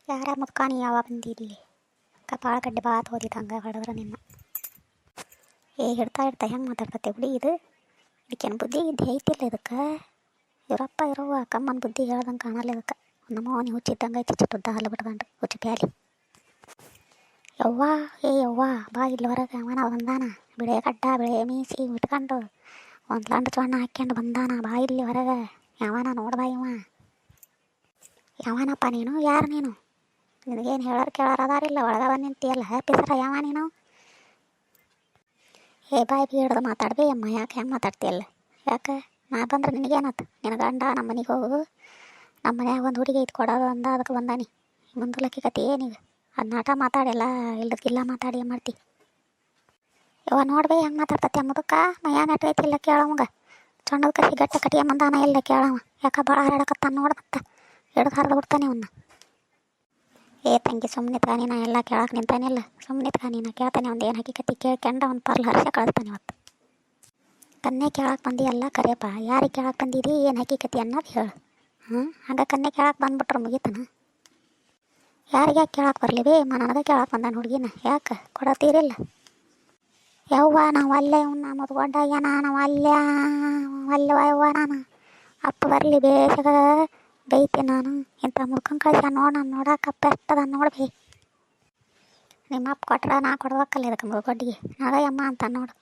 ಯಾರ ಮುದ್ಕಾನಿ ಯಾವ ಬಂದಿಲ್ಲಿ ಕಪಾಳ ಗಡ್ಡೆ ಬಾತ್ ಹೋದಿದ್ದಂಗೆ ಹೊಡೆದ್ರೆ ನಿನ್ನ ಹಿಡ್ತಾ ಹೆಂಗೆ ಮಾತಾಡ್ಕತ್ತೆ ಬಿಡಿ ಇದು ಇದಕ್ಕೇನು ಬುದ್ಧಿ ಇದ್ದು ಐತಿಲ್ಲ ಇದಕ್ಕೆ ಇವರಪ್ಪ ಇರುವ ಕಮ್ಮನ ಬುದ್ಧಿ ಹೇಳ್ದಂಗೆ ಕಾಣಲ್ಲ ಇದಕ್ಕೆ ನಮ್ಮವನಿ ಹುಚ್ಚಿದ್ದಂಗೆ ಐತಿ ಚಿಟ್ಟುದ್ದ ಹಲ್ಲು ಬಿಟ್ಕೊಂಡು ಹುಚ್ಚಿ ಪ್ಯಾಲಿ ಯವ್ವ ಬಾ ಇಲ್ಲಿ ಹೊರಗೆ ಅವನ ಬಂದಾನ ಬಿಳೆ ಗಡ್ಡ ಬಿಳೆ ಮೀಸಿ ಉಟ್ಕೊಂಡು ಒಂದು ಲಂಡ ಚೊಣ್ಣ ಹಾಕ್ಯಂಡು ಬಂದಾನ ಬಾ ಇಲ್ಲಿ ಹೊರಗೆ ಯಾವನ ನೋಡ್ಬಾ ಯಾವನಪ್ಪ ನೀನು ಯಾರು ನೀನು ನಿನಗೇನು ಹೇಳೋರು ಕೇಳೋರು ಅದಾರಿಲ್ಲ ಒಳಗೆ ಬಂದು ನಿಂತಿಯಲ್ಲ ಪಿಸರ ಯಾವ ನೀನು ಬಾಯಿ ಹಿಡ್ದು ಮಾತಾಡ್ಬಿ ಅಮ್ಮ ಯಾಕೆ ಹೆಂಗೆ ಮಾತಾಡ್ತೀಯಲ್ಲ ಯಾಕೆ ನಾ ಬಂದ್ರೆ ನಿನಗೇನತ್ತು ನಿನ್ನ ಗಂಡ ನಮ್ಮ ಮನೆಗೆ ಹೋಗು ನಮ್ಮ ಮನ್ಯಾಗ ಒಂದು ಹುಡುಗಿ ಐತೆ ಕೊಡೋದು ಅಂದ ಅದಕ್ಕೆ ಬಂದಾನಿ ಮುಂದಲಕ್ಕಿ ಕತೆ ಏನೀಗ ಅದು ನಾಟ ಮಾತಾಡಿಲ್ಲ ಇಲ್ಲದಕ್ಕಿಲ್ಲ ಮಾತಾಡಿ ಏನು ಮಾಡ್ತಿ ನೋಡ್ಬೇ ಹೆಂಗೆ ಮಾತಾಡ್ತತಿ ಮುದಕ್ಕ ಮೈಯ ನೆಟ್ಟೈತಿಲ್ಲ ಕೇಳವಂಗ ಚಣ್ಣದ ಕಸಿ ಗಟ್ಟ ಕಟಿಯ ಮಂದಾನ ಇಲ್ಲ ಕೇಳವ ಯಾಕೆ ಭಾಳ ಹಾರಾಡಕತ್ತಾನ ನೋಡು ಮತ್ತೆ ಹಿಡ್ದು ಹರಿದು ಬಿಡ್ತಾನೆ ಅವನ್ನ ತಂಗಿ ಸುಮ್ಮನಿತ್ಗ ನೀನು ಎಲ್ಲ ಕೇಳಕ್ಕೆ ನಿಂತಾನಿಲ್ಲ ಸುಮ್ಮನಿತ್ಗ ನೀನು ಕೇಳ್ತಾನೆ ಒಂದು ಏನು ಹಕ್ಕಿಕತ್ತಿ ಕೇಳ್ಕೊಂಡು ಅವ್ನು ಪರ್ಲ್ ಹರ್ಷ ಕಳಿಸ್ತಾನೆ ಇವತ್ತು ಕನ್ನೆ ಕೇಳಕ್ಕೆ ಬಂದಿಯಲ್ಲ ಕರೆಯಪ್ಪ ಯಾರಿಗೆ ಕೇಳಕ್ಕೆ ಬಂದಿದ್ದೀ ಏನು ಹಕ್ಕಿಕತ್ತಿ ಅನ್ನೋದು ಹೇಳು ಹಂಗೆ ಕನ್ನೆ ಕೇಳಕ್ಕೆ ಬಂದ್ಬಿಟ್ರೆ ಮುಗಿತಾನ ಯಾರಿಗೆ ಯಾಕೆ ಕೇಳಕ್ಕೆ ಬರಲಿ ನನಗೆ ಕೇಳಕ್ಕೆ ಬಂದಾನ ಹುಡುಗಿನ ಯಾಕೆ ಕೊಡತ್ತೀರಿಲ್ಲ ಯವ್ವ ನಾವು ಅಲ್ಲೇ ಅವನ್ನ ಮುದ್ಕೊಂಡಾಗ್ಯಾನ ನಾವು ಅಲ್ಲವ್ವ ನಾನು ಅಪ್ಪ ಬರಲಿ ಬೇಗ ಬೈತೀನಿ ನಾನು ಇಂಥ ಮುದ್ಕೊಂಡು ಕಳ್ಸ ನಾನು ನೋಡಕ್ಕೆ ಅಪ್ಪ ಎಷ್ಟದ ನೋಡ್ಬೇ ನಿಮ್ಮ ಅಪ್ಪ ಕೊಟ್ರೆ ನಾ ಕೊಡ್ಬೇಕಲ್ಲ ಇದಕ್ಕೆ ಮುದ್ಕೊಡ್ಡಿಗೆ ನಾಗಯ್ಯಮ್ಮ ಅಂತ ನೋಡು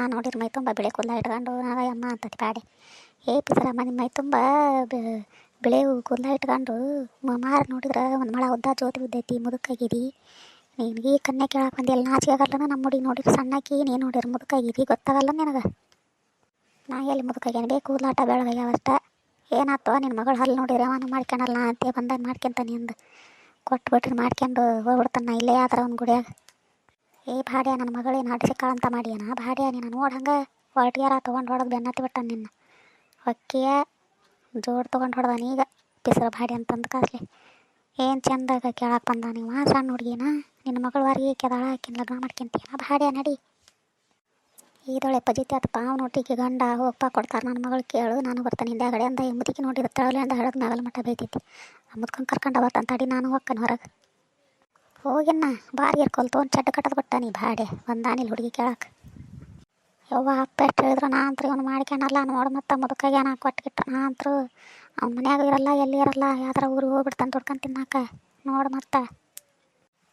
ನೋಡಿರಿ ಮೈ ತುಂಬ ಬಿಳೆ ಕೂದಲ ಇಟ್ಕೊಂಡು ನಾಗಯ್ಯಮ್ಮ ಅಂತತಿ ಬ್ಯಾಡೆ ಪಿಸರಮ್ಮ ನಿಮ್ಮ ಮೈ ತುಂಬ ಬಿಳೆ ಕೂದಲ ಇಟ್ಕೊಂಡು ಮಾರು ನೋಡಿದ್ರೆ ಒಂದು ಮಳ ಉದ್ದ ಜೋತಿ ಉದ್ದೈತಿ ಮುದುಕಾಗಿರಿ ನಿನಗೆ ಕನ್ನೆ ಕೇಳಕ್ಕೆ ಬಂದಿಲ್ಲ ನಾಚಿಕೆ ಆಗಲ್ಲ ನಮ್ಮ ಹುಡುಗಿ ನೋಡಿರಿ ಸಣ್ಣಕ್ಕಿ ನೀನು ನೋಡಿರಿ ಮುದುಕಾಗಿರಿ ಗೊತ್ತಾಗಲ್ಲ ನಿನಗೆ ನಾ ಎಲ್ಲಿ ಮುದುಕಾಗೇನು ಬೇಕು ಕೂದಲಾಟ ಬೆಳಗಾಗ್ಯಾವಷ್ಟ ಏನಾಯ್ತು ನಿನ್ನ ಮಗಳು ಹಲ್ಲು ನೋಡಿರಿ ಅವನು ಮಾಡ್ಕೊಳಲ್ಲ ಅಂತ ಬಂದಾಗ ಮಾಡ್ಕೊಂತಾನೆ ಅಂದು ಕೊಟ್ಬಿಟ್ರಿ ಮಾಡ್ಕೊಂಡು ಹೋಗ್ಬಿಡ್ತಾನೆ ಇಲ್ಲೇ ಆದ್ರೆ ಅವ್ನು ಗುಡಿಯಾಗ ಭಾಡ್ಯ ನನ್ನ ಮಗಳೇನು ಹಡ್ಸಿಕಾಳಂತ ಮಾಡ್ಯಾನ ಭಾಡ್ಯ ನೀನು ನೋಡಿ ಹಂಗೆ ಹೊಲ್ಟಿಯಾರ ತೊಗೊಂಡು ಹೊಡೆದು ಬೆನ್ನತ್ತಿ ಬಿಟ್ಟಾನ ನಿನ್ನ ಹೊಕ್ಕಿಯ ಜೋಡು ತೊಗೊಂಡು ಹೊಡೆದಾನ ಈಗ ಪಿಸರ ಭಾಡ್ಯ ಅಂತಂದು ಕಾಸ್ಲಿ ಏನು ಚಂದಾಗ ಕೇಳಕ್ಕೆ ಬಂದ ನೀವು ಸಣ್ಣ ಹುಡುಗಿನ ನಿನ್ನ ಮಗಳು ವಾರಿಗೆ ಕೆದಾಳ ಹಾಕಿನ ಲಗ್ನ ಮಾಡ್ಕೊಂತೀನ ಭಾಡ್ಯ ನಡಿ ಈದೊಳೆ ಪಜಿತಿ ಆತಪ್ಪ ಅವ್ನು ಒಟ್ಟಿಗೆ ಗಂಡ ಹೋಗಪ್ಪ ಕೊಡ್ತಾರೆ ನನ್ನ ಮಗಳು ಕೇಳು ನಾನು ಬರ್ತಾನೆ ಹಿಂದೆ ಗಡೆ ಅಂದ ಮುದುಕಿ ನೋಡಿದ್ರೆ ತಳಲಿಂದ ಹಳದ ಮ್ಯಾಗಲ ಮಟ್ಟ ಬೈತೈತಿ ಮುದ್ಕೊಂಡು ಕರ್ಕೊಂಡು ಬರ್ತಾನೆ ತಡಿ ನಾನು ಹೋಗ್ತಾನೆ ಹೊರಗೆ ಹೋಗಿನ್ನ ಬಾರಿ ಇರ್ಕೊಲ್ತು ಒಂದು ಚಡ್ಡ ಕಟ್ಟದು ಬಿಟ್ಟ ನೀ ಭಾಡೆ ಬಂದಾನಿಲ್ಲ ಹುಡುಗಿ ಕೇಳಕ್ಕೆ ಯವ್ವ ಅಪ್ಪ ಎಷ್ಟು ಹೇಳಿದ್ರು ನಾ ಅಂತೂ ಇವನು ಮಾಡ್ಕೊಳಲ್ಲ ನೋಡು ಮತ್ತು ಮುದುಕಾಗೆ ನಾ ಕೊಟ್ಗಿಟ್ಟು ನಾ ಅಂತೂ ಅವ್ನ ಮನ್ಯಾಗ ಇರಲ್ಲ ಎಲ್ಲಿ ಇರಲ್ಲ ಯಾವ್ದಾರ ಊರಿಗೆ ಹೋಗ್ಬಿಡ್ತಾನೆ ದುಡ್ಕೊಂಡು ತಿನ್ನಾಕ ನೋಡು ಮತ್ತೆ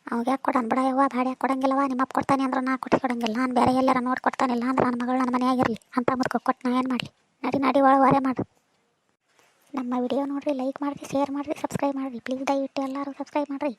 ಅವಾಗ ಯಾಕೆ ಕೊಡೋಣ ಬಿಡ ಯವ್ವ ಭಾಡೆ ಯಾಕೆ ಕೊಡಂಗಿಲ್ಲವ ನಿಮ್ಮ ಅಪ್ಪ ಕೊಡ್ತಾನೆ ಅಂದ್ರೆ ನಾ ಕೊಟ್ಟು ಕೊಡಂಗಿಲ್ಲ ನಾನು ಬೇರೆ ಎಲ್ಲಾರ ನೋಡಿ ಕೊಡ್ತಾನಿಲ್ಲ ಅಂದ್ರೆ ನನ್ನ ಮಗಳು ನನ್ನ ಮನೆಯಾಗಿರಲಿ ಅಂತ ಮುದ್ಕೊ ಕೊಟ್ಟು ನಾ ಏನು ಮಾಡಲಿ ನಡಿ ಒಳಗೆ ಮಾಡು ನಮ್ಮ ವಿಡಿಯೋ ನೋಡಿರಿ ಲೈಕ್ ಮಾಡಿರಿ ಶೇರ್ ಮಾಡಿರಿ ಸಬ್ಸ್ಕ್ರೈಬ್ ಮಾಡಿರಿ ಪ್ಲೀಸ್ ದಯವಿಟ್ಟು ಎಲ್ಲರೂ ಸಬ್ಸ್ಕ್ರೈಬ್ ಮಾಡಿರಿ